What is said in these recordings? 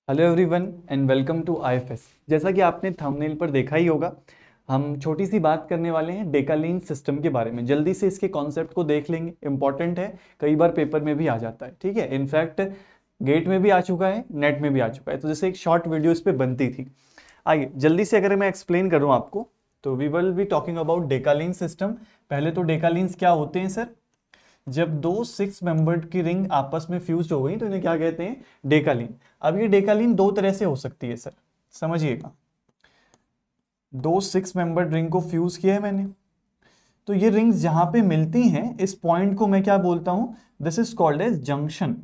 Hello everyone and welcome to IFS. जैसा कि आपने थंबनेल पर देखा ही होगा, हम छोटी सी बात करने वाले हैं डेकालीन सिस्टम के बारे में। जल्दी से इसके कॉन्सेप्ट को देख लेंगे, इंपॉर्टेंट है, कई बार पेपर में भी आ जाता है। ठीक है, इनफैक्ट गेट में भी आ चुका है, नेट में भी आ चुका है, तो जैसे एक शॉर्ट वीडियो इस पर बनती थी। आइए जल्दी से अगर मैं एक्सप्लेन करूँ आपको, तो we will be talking about decalin system. पहले तो डेकालीन्स क्या होते हैं सर? जब दो 6 मेंबर्ड की रिंग आपस में फ्यूज हो गई तो इन्हें क्या कहते हैं? डेकालीन। अब ये डेकालीन दो तरह से हो सकती है सर, समझिएगा। दो 6 मेंबर्ड रिंग को फ्यूज किया है मैंने, तो ये रिंग्स जहां पे मिलती हैं, इस पॉइंट को मैं क्या बोलता हूं? This is called as junction.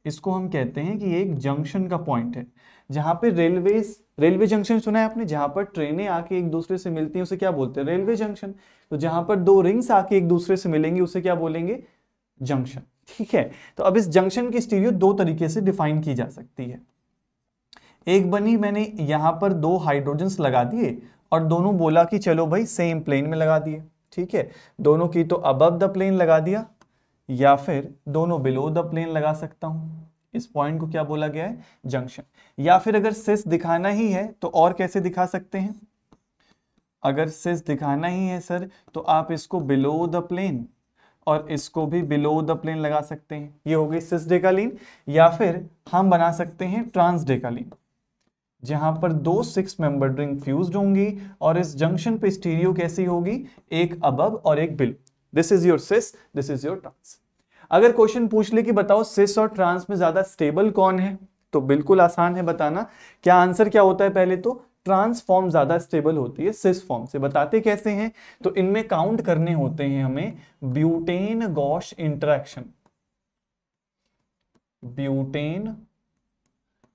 इसको हम कहते हैं कि ये एक जंक्शन का पॉइंट है, जहां पे रेलवे जंक्शन सुना है आपने, जहां पर ट्रेनें आके एक दूसरे से मिलती हैं उसे क्या बोलते हैं? Railway junction. तो जहां पर दो रिंग्स आके एक दूसरे से मिलेंगी उसे क्या बोलेंगे? जंक्शन। ठीक है, तो अब इस जंक्शन की स्टीरियो दो तरीके से डिफाइन की जा सकती है। एक बनी, मैंने यहां पर दो हाइड्रोजन्स लगा दिए और दोनों बोला कि चलो भाई सेम प्लेन में लगा दिए। ठीक है, दोनों की तो अबव द प्लेन लगा दिया, या फिर दोनों बिलो द प्लेन लगा सकता हूं। इस पॉइंट को क्या बोला गया है? जंक्शन। या फिर अगर सिस दिखाना ही है तो और कैसे दिखा सकते हैं? अगर सिस दिखाना ही है सर, तो आप इसको बिलो द प्लेन और इसको भी बिलो द प्लेन लगा सकते हैं, ये हो गई सिस डेकालीन। या फिर हम बना सकते हैं ट्रांस डेकालीन, जहां पर दो 6 मेंबर्ड रिंग फ्यूज्ड होंगी और इस जंक्शन पे स्टीरियो कैसी होगी? एक अबव और एक below. This is your cis, this is your trans. अगर क्वेश्चन पूछ ले कि बताओ सिस और ट्रांस में ज्यादा स्टेबल कौन है, तो बिल्कुल आसान है बताना। क्या आंसर क्या होता है? पहले तो ट्रांस फॉर्म ज्यादा स्टेबल होती है सिस फॉर्म से। बताते कैसे हैं? तो इनमें काउंट करने होते हैं हमें butane gosh interaction. Butane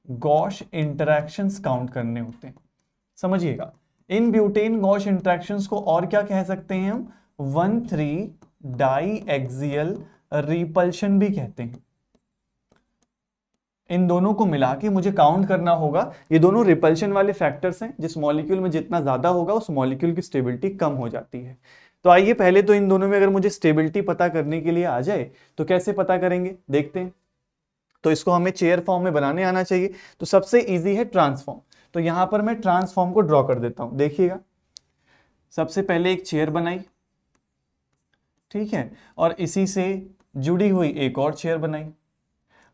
gauche interactions count करने होते हैं, समझिएगा। इन ब्यूटेन गॉश इंटरेक्शंस को और क्या कह सकते हैं हम? 1,3 डाई एक्सियल रिपल्शन भी कहते हैं। इन दोनों को मिला के मुझे काउंट करना होगा। ये दोनों रिपल्शन वाले फैक्टर्स हैं, जिस मॉलिक्यूल में जितना ज्यादा होगा उस मॉलिक्यूल की स्टेबिलिटी कम हो जाती है। तो आइए पहले तो इन दोनों में अगर मुझे स्टेबिलिटी पता करने के लिए आ जाए तो कैसे पता करेंगे, देखते हैं। तो इसको हमें चेयर फॉर्म में बनाने आना चाहिए। तो सबसे इजी है ट्रांसफॉर्म। तो यहां पर मैं ट्रांसफॉर्म को ड्रॉ कर देता हूं, देखिएगा। सबसे पहले एक चेयर बनाई, ठीक है, और इसी से जुड़ी हुई एक और चेयर बनाई।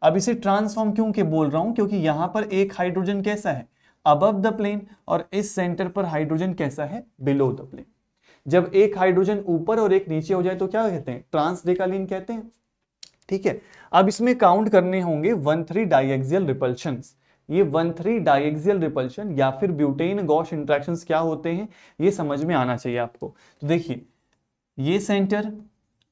अब इसे ट्रांसफॉर्म क्यों के बोल रहा हूं? क्योंकि यहां पर एक हाइड्रोजन कैसा है? अबव द प्लेन, और इस सेंटर पर हाइड्रोजन कैसा है? Below the plane. जब एक हाइड्रोजन ऊपर और एक नीचे हो जाए तो क्या कहते हैं? ट्रांस डेकालीन कहते हैं। ठीक है, अब इसमें काउंट करने होंगे 1,3 डाइएक्सियल रिपल्शंस। ये 1,3 डाइएक्सियल रिपल्शन या फिर ब्यूटेन गॉश इंटरेक्शंस क्या होते हैं, ये समझ में आना चाहिए आपको। तो देखिए, ये सेंटर,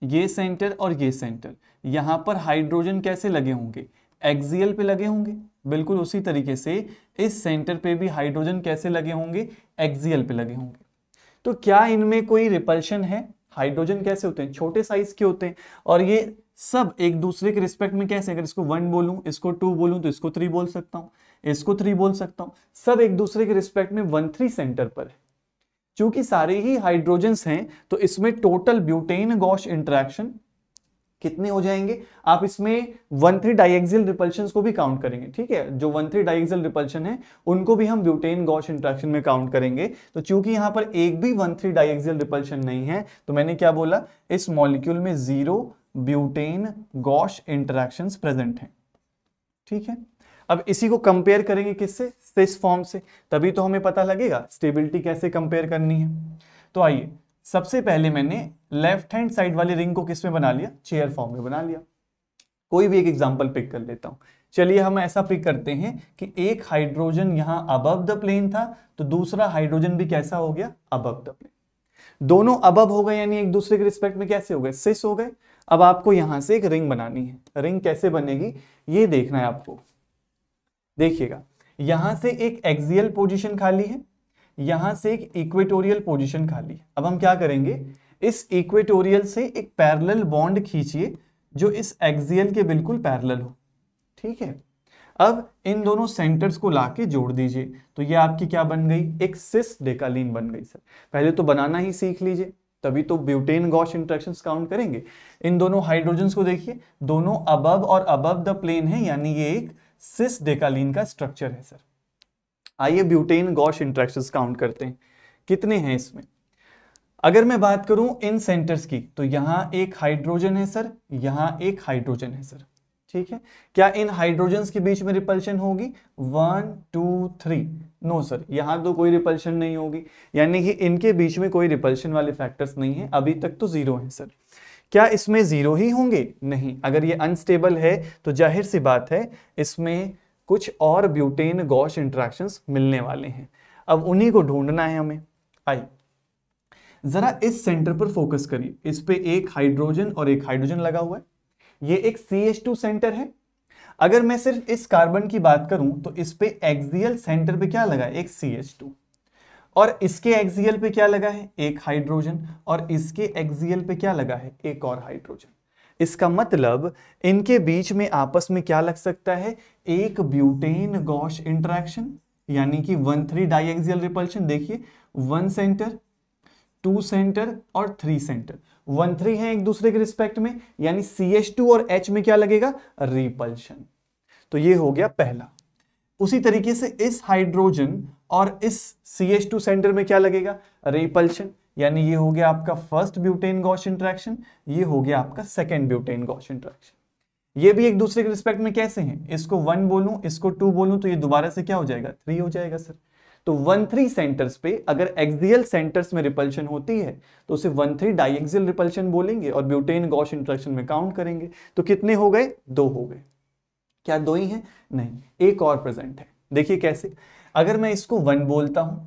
ये सेंटर और ये सेंटर, यहां पर हाइड्रोजन कैसे लगे होंगे? एक्सियल पे लगे होंगे। बिल्कुल उसी तरीके से इस सेंटर पे भी हाइड्रोजन कैसे लगे होंगे? एक्सियल पे लगे होंगे। तो क्या इनमें कोई रिपल्शन है? हाइड्रोजन कैसे होते हैं? छोटे साइज के होते हैं। और ये सब एक दूसरे के रिस्पेक्ट में कैसे? अगर इसको 1 बोलूं, इसको 2 बोलूं, तो इसको 3 बोल सकता हूं, इसको 3 बोल सकता हूं। सब एक दूसरे के रिस्पेक्ट में 1,3 सेंटर पर है। चूंकि सारे ही हाइड्रोजन्स हैं तो इसमें टोटल ब्यूटेन गॉश इंटरेक्शन कितने हो जाएंगे? आप इसमें 1,3 डाइएक्सियल रिपल्शंस को भी काउंट करेंगे। ठीक है, जो 1,3 डाइएक्सियल रिपल्शन है उनको भी हम ब्यूटेन गॉश इंटरेक्शन में काउंट करेंगे। तो चूंकि यहां पर एक भी 1,3 डाइएक्सियल रिपल्शन नहीं है, तो मैंने क्या बोला? इस मॉलिक्यूल में 0 ब्यूटेन गॉश इंटरेक्शंस प्रेजेंट हैं। ठीक है, अब इसी को कंपेयर करेंगे किससे? सिस फॉर्म से, तभी तो हमें पता लगेगा स्टेबिलिटी कैसे कंपेयर करनी है। तो आइए, सबसे पहले मैंने लेफ्ट हैंड साइड वाली रिंग को किस में बना लिया? चेयर फॉर्म में बना लिया। कोई भी एक एग्जांपल पिक कर लेता हूं। चलिए हम ऐसा पिक करते हैं कि एक हाइड्रोजन यहां अबव द प्लेन था, तो दूसरा हाइड्रोजन भी कैसा हो गया? Above the plane. दोनों अबव हो गए, यानी एक दूसरे के रिस्पेक्ट में कैसे हो गए? सिस हो गए। अब आपको यहां से एक रिंग बनानी है। रिंग कैसे बनेगी ये देखना है आपको। देखिएगा, यहां से एक एक्सियल पोजीशन खाली है, यहां से एक इक्वेटोरियल पोजीशन खाली है। अब हम क्या करेंगे? इस इक्वेटोरियल से एक पैरेलल बॉन्ड खींचिए जो इस एक्सियल के बिल्कुल पैरेलल हो। ठीक है, अब इन दोनों सेंटर्स को लाके जोड़ दीजिए, तो ये आपकी क्या बन गई? एक सिस डेकालीन बन गई। सर पहले तो बनाना ही सीख लीजिए, तभी तो ब्यूटेन गॉश इंटरेक्शंस काउंट करेंगे। इन दोनों हाइड्रोजन्स को देखिए, दोनों अबव और अबव द प्लेन है, यानी ये एक सिस डेकालीन का स्ट्रक्चर है सर। आइए ब्यूटेन गॉश इंटरेक्शंस काउंट करते हैं, कितने हैं इसमें। अगर मैं बात करूं इन सेंटर्स की, तो यहां एक हाइड्रोजन है सर, यहां एक हाइड्रोजन है सर, ठीक है। क्या इन हाइड्रोजन्स के बीच में रिपल्शन होगी? 1 2 3, नो सर, यहां तो कोई रिपल्शन नहीं होगी, यानी कि इनके बीच में कोई रिपल्शन वाले फैक्टर्स नहीं है, अभी तक तो जीरो है सर। क्या इसमें जीरो ही होंगे? नहीं, अगर ये अनस्टेबल है तो जाहिर सी बात है इसमें कुछ और ब्यूटेन गॉश इंटरेक्शंस मिलने वाले हैं, अब उन्हीं को ढूंढना है हमें। आइए जरा इस सेंटर पर फोकस करिए, इस पे एक हाइड्रोजन और एक हाइड्रोजन लगा हुआ है, ये एक CH2 सेंटर है। अगर मैं सिर्फ इस कार्बन की बात करूं तो इस पे एक्सियल सेंटर पे क्या लगा है? एक CH2, और इसके एक्सियल पे क्या लगा है? एक हाइड्रोजन, और इसके एक्सियल पे क्या लगा है? एक और हाइड्रोजन। इसका मतलब इनके बीच में आपस में क्या लग सकता है? एक ब्यूटेन गॉश इंटरेक्शन, यानी कि 1,3 डाइएक्सियल रिपल्शन। देखिए 1 सेंटर, 2 सेंटर और 3 सेंटर, 1,3 है एक दूसरे के रिस्पेक्ट में, यानी CH2 और H में क्या लगेगा? रिपल्शन। तो ये हो गया पहला। उसी तरीके से इस हाइड्रोजन और इस CH2 सेंटर में क्या लगेगा? रिपल्शन, यानी ये हो गया आपका फर्स्ट ब्यूटेन गॉश इंटरेक्शन, ये हो गया आपका सेकेंड ब्यूटेन गॉश इंटरेक्शन। ये भी एक दूसरे के रिस्पेक्ट में कैसे हैं? इसको 1 बोलूं, इसको 2 बोलूं, तो ये दोबारा से क्या हो जाएगा? 3 हो जाएगा सर। तो 1,3 सेंटर्स पे अगर एक्सियल सेंटर्स में रिपल्शन होती है तो उसे 1,3 डाइएक्सियल रिपल्शन बोलेंगे और ब्यूटेन गॉश इंटरेक्शन में काउंट करेंगे। तो कितने हो गए? 2 हो गए। क्या 2 ही है? नहीं, एक और प्रेजेंट है। देखिए कैसे, अगर मैं इसको 1 बोलता हूं,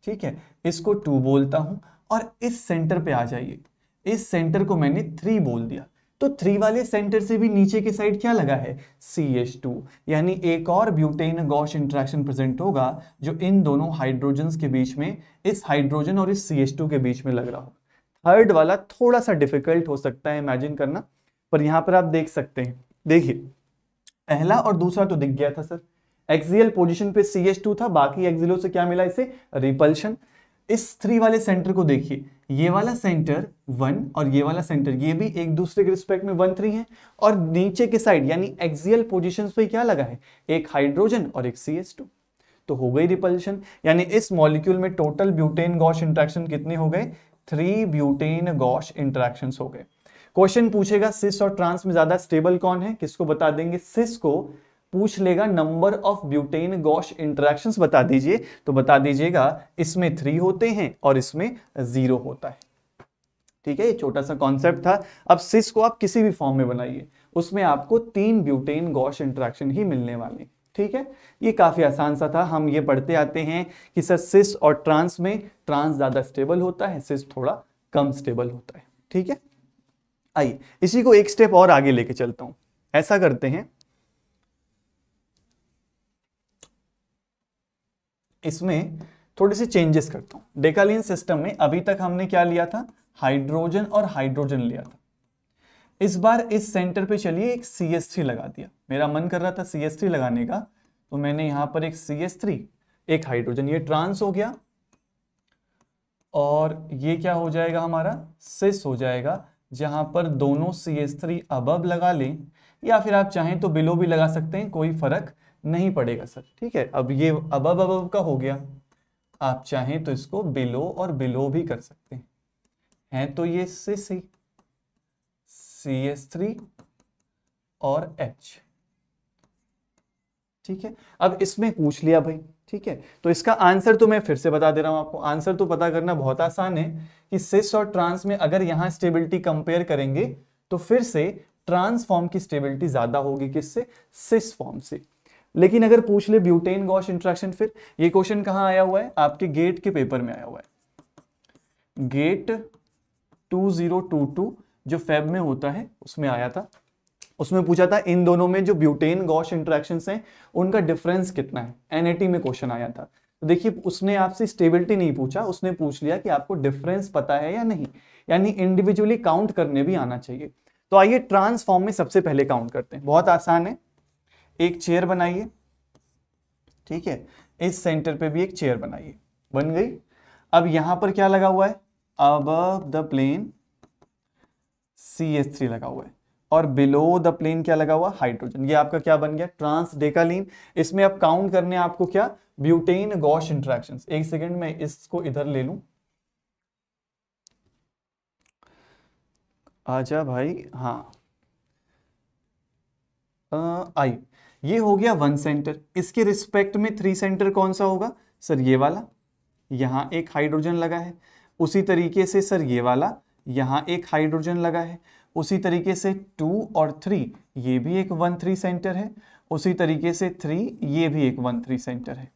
ठीक है, इसको 2 बोलता हूं, और इस सेंटर पे आ जाइए, इस सेंटर को मैंने 3 बोल दिया, तो 3 वाले सेंटर से भी नीचे की साइड क्या लगा है? CH2, यानी एक और ब्यूटेन गॉश इंटरेक्शन प्रेजेंट होगा जो इन दोनों हाइड्रोजन्स के बीच में, इस हाइड्रोजन और इस CH2 के बीच में लग रहा हो। थर्ड वाला थोड़ा सा डिफिकल्ट हो सकता है इमेजिन करना, पर यहां पर आप देख सकते हैं। देखिए पहला और दूसरा तो दिख गया था सर, एक्सियल पोजीशन पे CH2 था, बाकी एक्सियलों से क्या मिला इसे? रिपल्शन। इस 3 वाले सेंटर को देखिए, ये वाला सेंटर 1 और ये वाला सेंटर, ये भी एक दूसरे के रिस्पेक्ट में 1,3 है, और नीचे के साइड यानी एक्सियल पोजीशंस पे क्या लगा है? एक हाइड्रोजन और एक CH2, तो हो गई रिपल्शन। यानी इस मॉलिक्यूल में टोटल ब्यूटेन गॉश इंटरेक्शन कितने हो गए? 3 ब्यूटेन गॉश इंटरेक्शंस हो गए। क्वेश्चन पूछेगा सिस और ट्रांस में ज्यादा स्टेबल कौन है, किसको बता देंगे? सिस को पूछ लेगा number of butane gauche interactions बता दीजिए, तो बता दीजिएगा इसमें 3 होते हैं और इसमें 0 होता है। ठीक है, ये छोटा सा कॉन्सेप्ट था। अब सिस को आप किसी भी फॉर्म में बनाइए, उसमें आपको 3 ब्यूटेन गॉश इंटरेक्शन ही मिलने वाले। ठीक है, ये काफी आसान सा था। हम ये पढ़ते आते हैं कि सर सिस और ट्रांस में ट्रांस ज्यादा स्टेबल होता है, सिस थोड़ा कम स्टेबल होता है। ठीक है, आइए इसी को एक स्टेप और आगे लेके चलता हूं। ऐसा करते हैं, इसमें थोड़े से चेंजेस करता हूं। डेकालीन सिस्टम में अभी तक हमने क्या लिया था? हाइड्रोजन और हाइड्रोजन लिया था। इस बार इस सेंटर पे चलिए एक CH3 लगा दिया। मेरा मन कर रहा था CH3 लगाने का, तो मैंने यहां पर एक CH3, एक हाइड्रोजन, ये ट्रांस हो गया, और ये क्या हो जाएगा हमारा? सिस हो जाएगा, जहां पर दोनों CH3 अबव लगा लें, या फिर आप चाहें तो बिलो भी लगा सकते हैं, कोई फर्क नहीं पड़ेगा सर। ठीक है, अब ये अबव अबव का हो गया, आप चाहें तो इसको बिलो और बिलो भी कर सकते हैं तो ये सिस ही, CH3 और H। ठीक है, अब इसमें पूछ लिया भाई। ठीक है, तो इसका आंसर तो मैं फिर से बता दे रहा हूं आपको। आंसर तो पता करना बहुत आसान है कि सिस और ट्रांस में अगर यहां स्टेबिलिटी कंपेयर करेंगे तो फिर से ट्रांस फॉर्म की स्टेबिलिटी ज्यादा होगी किससे? सिस फॉर्म से। लेकिन अगर पूछ ले ब्यूटेन गॉश इंटरेक्शन, फिर ये क्वेश्चन कहां आया हुआ है? आपके गेट के पेपर में आया हुआ है, गेट 2022 जो फेब में होता है उसमें आया था। उसमें पूछा था इन दोनों में जो ब्यूटेन गॉश इंटरेक्शंस हैं उनका डिफरेंस कितना है। NAT में क्वेश्चन आया था। तो देखिए उसने आपसे स्टेबिलिटी नहीं पूछा, उसने पूछ लिया कि आपको डिफरेंस पता है या नहीं, यानी इंडिविजुअली काउंट करने भी आना चाहिए। तो आइए ट्रांसफॉर्म में सबसे पहले काउंट करते हैं, बहुत आसान है। एक चेयर बनाइए, ठीक है, इस सेंटर पे भी एक चेयर बनाइए, बन गई। अब यहां पर क्या लगा हुआ है? अबव द प्लेन CH3 लगा हुआ है, और बिलो द प्लेन क्या लगा हुआ, हाइड्रोजन। ये आपका क्या बन गया, ट्रांस डेकालीन। इसमें अब काउंट करने आपको क्या, ब्यूटेन गॉश इंटरेक्शंस। एक सेकंड में इसको इधर ले लूं, आजा भाई, हाँ आई। ये हो गया 1 सेंटर। इसके रिस्पेक्ट में 3 सेंटर कौन सा होगा सर, ये वाला, यहाँ एक हाइड्रोजन लगा है। उसी तरीके से सर ये वाला, यहाँ एक हाइड्रोजन लगा है। उसी तरीके से 2 और 3, ये भी एक 1-3 सेंटर है। उसी तरीके से 3, ये भी एक 1-3 सेंटर है।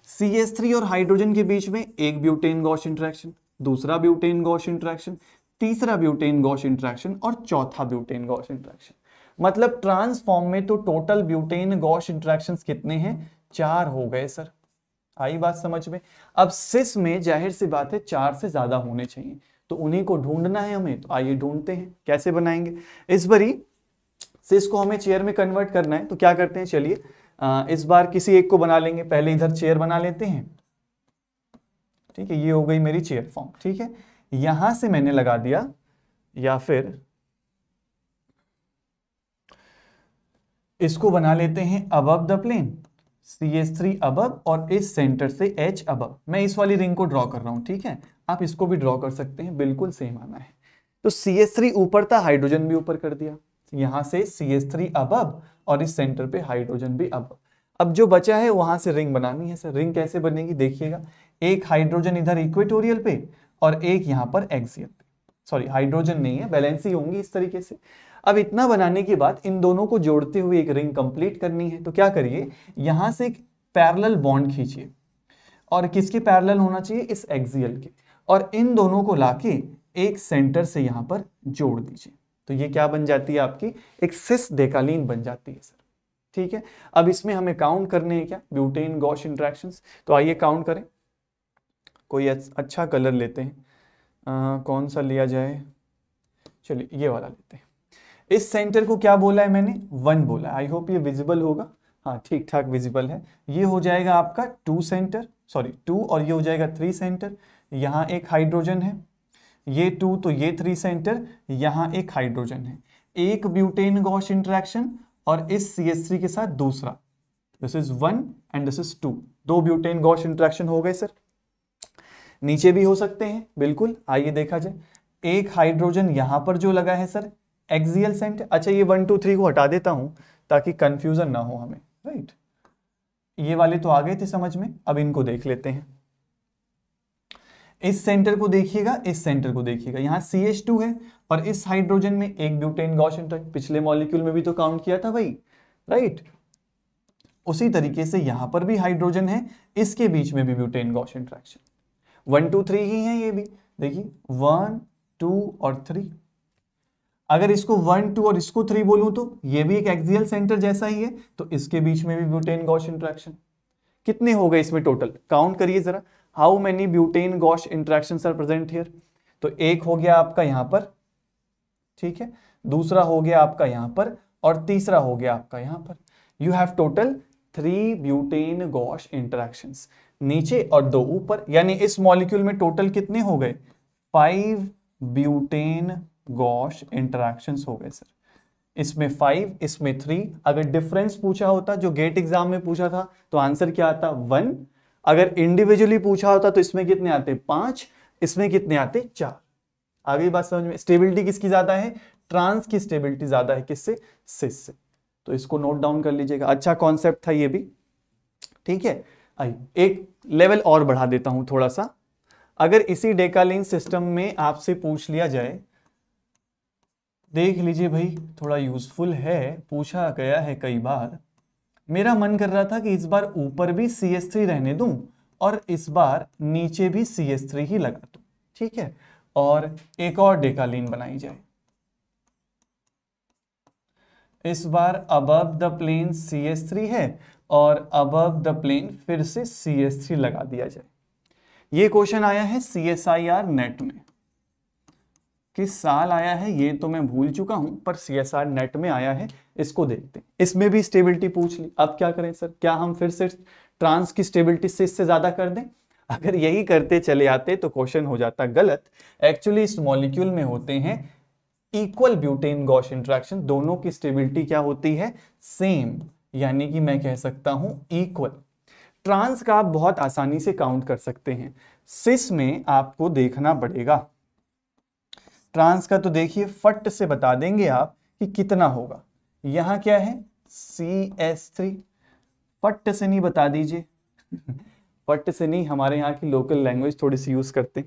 CH3 और हाइड्रोजन के बीच में एक ब्यूटेन गॉश इंटरेक्शन, दूसरा ब्यूटेन गॉश इंटरेक्शन, तीसरा ब्यूटेन गॉश इंटरेक्शन और चौथा ब्यूटेन गॉश इंटरेक्शन। मतलब ट्रांसफॉर्म में तो टोटल ब्यूटेन गॉश इंटरेक्शंस कितने हैं, 4 हो गए सर। आई बात समझ में। अब सिस में जाहिर सी बात है 4 से ज्यादा होने चाहिए, तो उन्हीं को ढूंढना है हमें। तो आइए ढूंढते हैं, कैसे बनाएंगे। इस बारी सिस को हमें चेयर में कन्वर्ट करना है, तो क्या करते हैं, चलिए इस बार किसी एक को बना लेंगे। पहले इधर चेयर बना लेते हैं, ठीक है। ये हो गई मेरी चेयर फॉर्म, ठीक है। यहां से मैंने लगा दिया, या फिर इसको बना लेते हैं above the plane, CH3 above और इस सेंटर से H अबव। मैं इस वाली रिंग को ड्रॉ कर रहा हूं, ठीक है। आप इसको भी ड्रॉ कर सकते हैं, बिल्कुल सेम आना है। तो CH3 ऊपर था, हाइड्रोजन भी ऊपर कर दिया। यहां से CH3 अबव और इस सेंटर पे हाइड्रोजन भी अबव। अब जो बचा है वहां से रिंग बनानी है सर। रिंग कैसे बनेगी देखिएगा, एक हाइड्रोजन इधर इक्वेटोरियल पे और एक यहां पर एक्सियल पे। सॉरी, हाइड्रोजन नहीं है, बैलेंसी होंगी इस तरीके से। अब इतना बनाने के बाद इन दोनों को जोड़ते हुए एक रिंग कंप्लीट करनी है। तो क्या करिए, यहां से एक पैरेलल बॉन्ड खींचिए, और किसके पैरेलल होना चाहिए, इस एक्सियल के, और इन दोनों को लाके एक सेंटर से यहां पर जोड़ दीजिए। तो ये क्या बन जाती है आपकी, एक सिस डेकालीन बन जाती है सर, ठीक है। अब इसमें हमें काउंट करने हैं क्या, ब्यूटेन गॉश इंटरेक्शंस। तो आइए काउंट करें। कोई अच्छा कलर लेते हैं, कौन सा लिया जाए, चलिए ये वाला लेते हैं। इस सेंटर को क्या बोला है मैंने, 1 बोला है। आई होप ये विजिबल होगा, हाँ ठीक ठाक विजिबल है। ये हो जाएगा आपका 2 सेंटर, सॉरी 2, और ये हो जाएगा 3 सेंटर। यहाँ एक हाइड्रोजन है, ये 2 तो ये 3 सेंटर, यहाँ एक हाइड्रोजन है। एक ब्यूटेन गॉश इंटरेक्शन और इस CH3 के साथ दूसरा, this is 1 and this is 2। 2 butane gosh interaction हो गए सर। नीचे भी हो सकते हैं, बिल्कुल, आइए देखा जाए। एक हाइड्रोजन यहां पर जो लगा है सर, एक्सियल सेंटर। अच्छा, ये 1 2 3 को हटा देता हूं ताकि कंफ्यूजन ना हो हमें, राइट। ये वाले तो आ गए थे समझ में, अब इनको देख लेते हैं। इस सेंटर को देखिएगा, इस सेंटर को देखिएगा, यहाँ CH2 है और इस हाइड्रोजन में एक ब्यूटेन गॉश इंटरेक्शन, पिछले मॉलिक्यूल में भी तो काउंट किया था भाई, राइट। उसी तरीके से यहां पर भी हाइड्रोजन है, इसके बीच में भी ब्यूटेन गॉश इंटरेक्शन। 1 2 3 ही है ये भी, देखिए 1 2 और 3। अगर इसको 1 2 और इसको 3 बोलूं तो ये भी एक एक्सियल सेंटर जैसा ही है, तो इसके बीच में भी ब्यूटेन गॉश इंटरेक्शन। कितने हो गए इसमें टोटल, काउंट करिए जरा, how many butane gauche interactions are present here. तो एक हो गया आपका यहां पर, ठीक है, दूसरा हो गया आपका यहां पर, और तीसरा हो गया आपका यहां पर। You have total 3 butane gauche interactions, नीचे और 2 ऊपर। यानी इस मॉलिक्यूल में टोटल कितने हो गए, 5 ब्यूटेन गॉश इंटरेक्शंस हो गए सर। इसमें 5, इसमें 3। अगर डिफरेंस पूछा होता, जो गेट एग्जाम में पूछा था, तो आंसर क्या आता, 1। अगर इंडिविजुअली पूछा होता तो इसमें कितने आते, 5, इसमें कितने आते, 4। आ गई बात समझ में। स्टेबिलिटी किसकी ज्यादा है, ट्रांस की स्टेबिलिटी ज्यादा है, किससे, सिस से। तो इसको नोट डाउन कर लीजिएगा, अच्छा कॉन्सेप्ट था ये भी, ठीक है। आइए एक लेवल और बढ़ा देता हूं थोड़ा सा। अगर इसी डेकालीन सिस्टम में आपसे पूछ लिया जाए, देख लीजिए भाई, थोड़ा यूजफुल है, पूछा गया है कई बार। मेरा मन कर रहा था कि इस बार ऊपर भी CH3 रहने दूं और इस बार नीचे भी CH3 ही लगा दूं, ठीक है, और एक और डेकालीन बनाई जाए। इस बार अबव द प्लेन CH3 है और अबव द प्लेन फिर से CH3 लगा दिया जाए। ये क्वेश्चन आया है CSIR नेट में, किस साल आया है ये तो मैं भूल चुका हूं, पर CSIR नेट में आया है, इसको देखते हैं। इसमें भी स्टेबिलिटी पूछ ली, अब क्या करें सर, क्या हम फिर से ट्रांस की स्टेबिलिटी से इससे ज्यादा कर दें। अगर यही करते चले आते तो क्वेश्चन हो जाता गलत। एक्चुअली इस मॉलिक्यूल में होते हैं इक्वल ब्यूटेन गॉश इंटरेक्शन, दोनों की स्टेबिलिटी क्या होती है, सेम, यानी कि मैं कह सकता हूं इक्वल। ट्रांस का आप बहुत आसानी से काउंट कर सकते हैं, सिस में आपको देखना पड़ेगा। ट्रांस का तो देखिए फट से बता देंगे आप कि कितना होगा। यहां क्या है CS3, फट से नहीं बता दीजिए फट से नहीं, हमारे यहाँ की लोकल लैंग्वेज थोड़ी सी यूज करते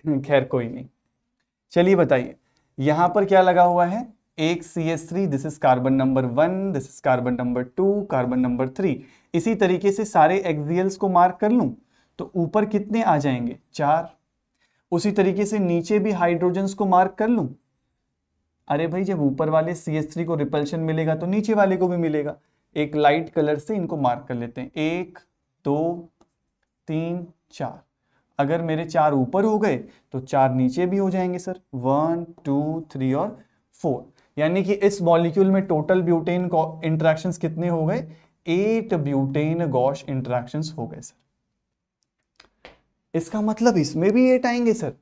हैं खैर कोई नहीं। चलिए बताइए यहां पर क्या लगा हुआ है, एक CS3, this is carbon number 1, this is carbon number 2, carbon number 3। इसी तरीके से सारे एक्सियल्स को मार्क कर लूं तो ऊपर कितने आ जाएंगे, 4। उसी तरीके से नीचे भी हाइड्रोजन्स को मार्क कर लूं, अरे भाई जब ऊपर वाले CS3 को रिपल्शन मिलेगा तो नीचे वाले को भी मिलेगा। एक लाइट कलर से इनको मार्क कर लेते हैं, 1 2 3 4। अगर मेरे 4 ऊपर हो गए तो 4 नीचे भी हो जाएंगे सर, 1 2 3 और 4। यानी कि इस मॉलिक्यूल में टोटल ब्यूटेन इंटरेक्शंस कितने हो गए, 8 ब्यूटेन गॉश इंटरेक्शंस हो गए सर। इसका मतलब इसमें भी 8 आएंगे सर,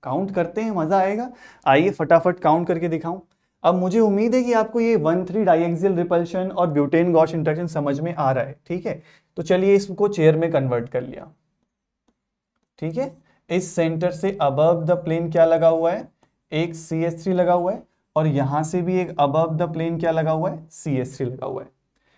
काउंट करते हैं, मजा आएगा। आइए फटाफट काउंट करके दिखाऊं। अब मुझे उम्मीद है कि आपको ये 1,3 डाइएक्सियल रिपल्शन और ब्यूटेन गॉश इंटरेक्शन समझ में आ रहा है, ठीक है। तो चलिए इसको चेयर में कन्वर्ट कर लिया, ठीक है। इस सेंटर से अबव द प्लेन क्या लगा हुआ है, एक CS3 लगा हुआ है, और यहां से भी एक अबव द प्लेन क्या लगा हुआ है, CS3 लगा हुआ है।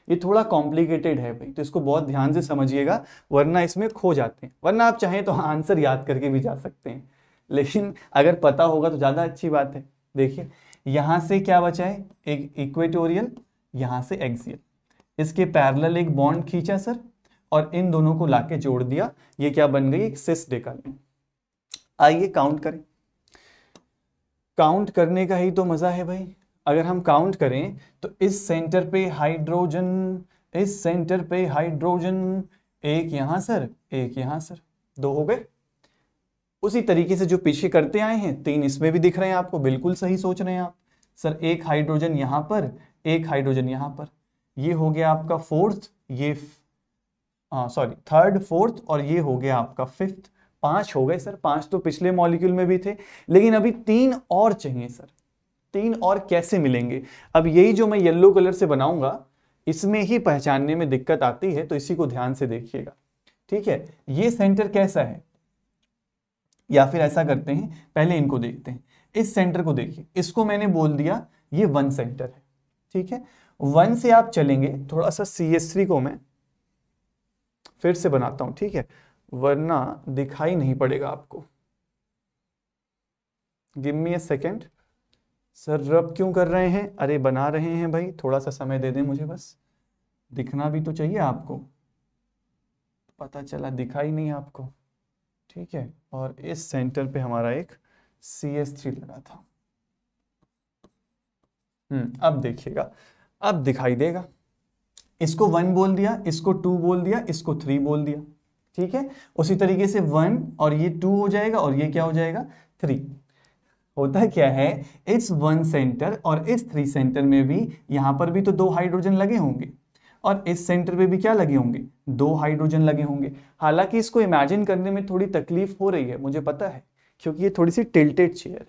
ये थोड़ा कॉम्प्लिकेटेड है भाई, तो इसको बहुत ध्यान से समझिएगा वरना इसमें खो जाते हैं। वरना आप चाहें तो आंसर याद करके भी जा सकते हैं, लेकिन अगर पता होगा तो ज्यादा अच्छी बात है। देखिए यहां से क्या बचा है, एक इक्वेटोरियल, यहां से एक्सियल, इसके पैरेलल एक बॉन्ड खींचा सर और इन दोनों को लाके जोड़ दिया, ये क्या बन गई, एक सिस डेकालीन। आइए काउंट करें। काउंट करने का ही तो मजा है भाई। अगर हम काउंट करें तो इस सेंटर पे हाइड्रोजन, इस सेंटर पे हाइड्रोजन, एक यहां सर, एक यहां सर, 2 हो गए। उसी तरीके से जो पीछे करते आए हैं 3 इसमें भी दिख रहे हैं आपको, बिल्कुल सही सोच रहे हैं आप सर। एक हाइड्रोजन यहां पर, एक हाइड्रोजन यहां पर, ये हो गया आपका फोर्थ, ये सॉरी थर्ड फोर्थ, और ये हो गया आपका फिफ्थ। 5 हो गए सर, 5 तो पिछले मॉलिक्यूल में भी थे, लेकिन अभी 3 और चाहिए सर। 3 और कैसे मिलेंगे, अब यही जो मैं येलो कलर से बनाऊंगा इसमें ही पहचानने में दिक्कत आती है, तो इसी को ध्यान से देखिएगा, ठीक है। ये सेंटर कैसा है, या फिर ऐसा करते हैं पहले इनको देखते हैं। इस सेंटर को देखिए, इसको मैंने बोल दिया ये 1 सेंटर है, ठीक है। 1 से आप चलेंगे, थोड़ा सा CS3 को मैं फिर से बनाता हूं, ठीक है, वरना दिखाई नहीं पड़ेगा आपको। Give me a second sir, रब क्यों कर रहे हैं, अरे बना रहे हैं भाई, थोड़ा सा समय दे दें मुझे, बस दिखना भी तो चाहिए आपको। पता चला दिखाई नहीं आपको, ठीक है। और इस सेंटर पे हमारा एक CS3 लगा था। अब देखिएगा, अब दिखाई देगा। इसको 1 बोल दिया, इसको 2 बोल दिया, इसको 3 बोल दिया, ठीक है। उसी तरीके से 1 और ये 2 हो जाएगा, और ये क्या हो जाएगा, 3। होता क्या है, इस 1 सेंटर और इस 3 सेंटर में भी, यहां पर भी तो 2 हाइड्रोजन लगे होंगे, और इस सेंटर पे भी क्या लगे होंगे, 2 हाइड्रोजन लगे होंगे। हालांकि इसको इमेजिन करने में थोड़ी तकलीफ हो रही है, मुझे पता है, क्योंकि ये थोड़ी सी टिल्टेड चेयर है,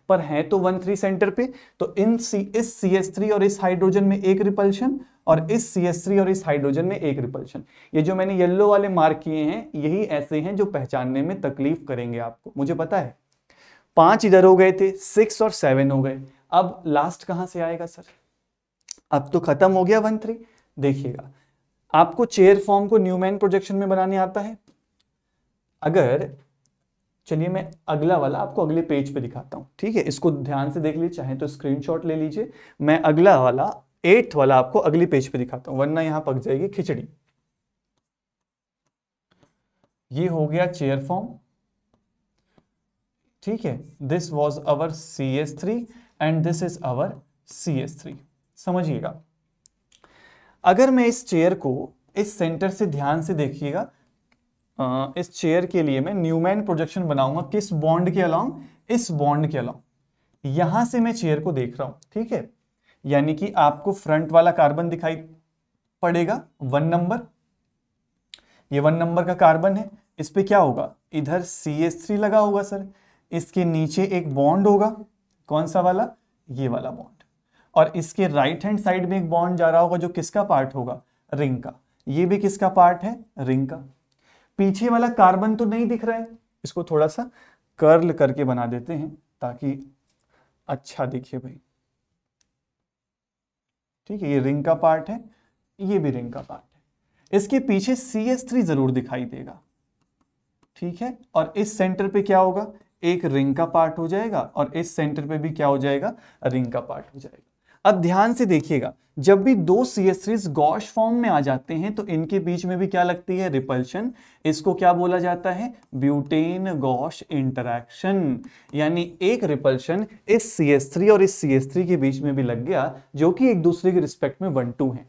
पर है तो 1,3 सेंटर पे। तो इस CS3 और इस हाइड्रोजन में एक रिपल्शन, और इस CS3 और इस हाइड्रोजन में एक रिपल्शन। ये जो मैंने येलो वाले मार्क किए हैं, यही ऐसे हैं जो पहचानने में तकलीफ करेंगे आपको, मुझे पता है। 5 इधर हो गए थे, 6 और 7 हो गए। अब लास्ट कहां से आएगा सर, अब तो खत्म हो गया 1,3। देखिएगा, आपको चेयर फॉर्म को न्यूमैन प्रोजेक्शन में बनाने आता है। अगर चलिए मैं अगला वाला आपको अगले पेज पे दिखाता हूं, ठीक है, इसको ध्यान से देख लीजिए, चाहे तो स्क्रीनशॉट ले लीजिए। मैं अगला वाला 8th वाला आपको अगली पेज पे दिखाता हूं, वरना यहां पक जाएगी खिचड़ी। ये हो गया चेयर फॉर्म, ठीक है। This was our CS3 and this is our CS3। समझिएगा, अगर मैं इस चेयर को इस सेंटर से ध्यान से देखिएगा, इस चेयर के लिए मैं न्यूमैन प्रोजेक्शन बनाऊंगा, किस बॉन्ड के अलोंग, इस बॉन्ड के अलोंग। यहां से मैं चेयर को देख रहा हूं, ठीक है। यानी कि आपको फ्रंट वाला कार्बन दिखाई पड़ेगा 1 नंबर, ये 1 नंबर का कार्बन है। इस पे क्या होगा, इधर CS3 लगा होगा सर, इसके नीचे एक बॉन्ड होगा, कौन सा वाला, ये वाला बॉन्ड, और इसके राइट हैंड साइड में एक बॉन्ड जा रहा होगा जो किसका पार्ट होगा, रिंग का। ये भी किसका पार्ट है, रिंग का। पीछे वाला कार्बन तो नहीं दिख रहा है, इसको थोड़ा सा कर्ल करके बना देते हैं ताकि अच्छा दिखे भाई। ठीक है, ये रिंग का पार्ट है, ये भी रिंग का पार्ट है। इसके पीछे CH3 जरूर दिखाई देगा, ठीक है। और इस सेंटर पे क्या होगा, एक रिंग का पार्ट हो जाएगा, और इस सेंटर पे भी क्या हो जाएगा, रिंग का पार्ट हो जाएगा। अब ध्यान से देखिएगा, जब भी दो CH3 गॉश फॉर्म में आ जाते हैं तो इनके बीच में भी क्या लगती है, रिपल्शन। इसको क्या बोला जाता है, ब्यूटेन गॉश इंटरैक्शन। यानी एक रिपल्शन इस CH3 और इस CH3 के बीच में भी लग गया, जो कि एक दूसरे के रिस्पेक्ट में 1-2 है।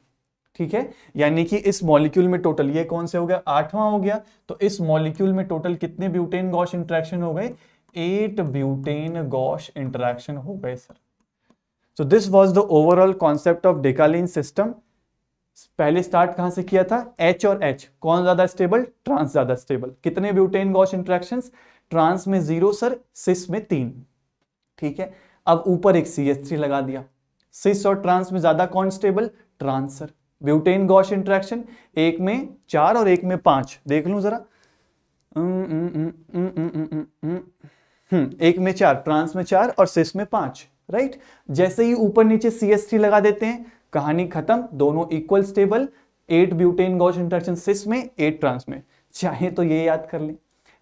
ठीक है, यानी कि इस मॉलिक्यूल में टोटल ये कौन से हो गया, 8वां हो गया। तो इस मॉलिक्यूल में टोटल कितने ब्यूटेन गॉश इंटरैक्शन हो गए, 8 ब्यूटेन गॉश इंटरैक्शन हो गए sir. So this was the overall concept of Decalene system। पहले स्टार्ट कहां से किया था, H और H कौन ज्यादा स्टेबल, ट्रांस ज्यादा स्टेबल। कितने ब्यूटेन गॉश इंटरैक्शंस, ट्रांस में 0 सर, सिस में 3। ठीक है, अब ऊपर एक CH3 लगा दिया। सिस और ट्रांस में ज्यादा कौन stable, trans sir. Butane gauche interaction एक में 4 और एक में 5, देख लूं जरा। एक में 4, ट्रांस में 4 और सिस में 5, राइट। जैसे ही ऊपर नीचे CH3 लगा देते हैं, कहानी खत्म, दोनों equal stable. 8 butane gauche interaction cis में, 8 ट्रांस में। चाहे तो ये याद कर लें,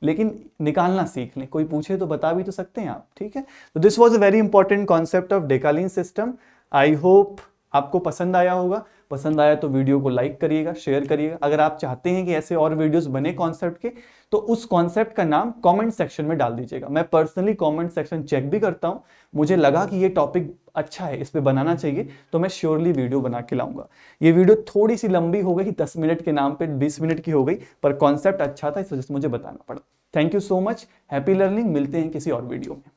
लेकिन निकालना सीख लें, कोई पूछे तो बता भी तो सकते हैं आप। ठीक है, तो this was a very important concept of decalin system. I hope आपको पसंद आया होगा। पसंद आया तो वीडियो को लाइक करिएगा, शेयर करिएगा। अगर आप चाहते हैं कि ऐसे और वीडियोस बने कॉन्सेप्ट के, तो उस कॉन्सेप्ट का नाम कमेंट सेक्शन में डाल दीजिएगा। मैं पर्सनली कमेंट सेक्शन चेक भी करता हूं। मुझे लगा कि ये टॉपिक अच्छा है, इस पे बनाना चाहिए, तो मैं श्योरली वीडियो बना के लाऊंगा। ये वीडियो थोड़ी सी लंबी हो गई, 10 मिनट के नाम पे 20 मिनट की हो गई, पर कॉन्सेप्ट अच्छा था, इस वजह से मुझे बताना पड़ा। Thank you so much, happy learning. मिलते हैं किसी और वीडियो में।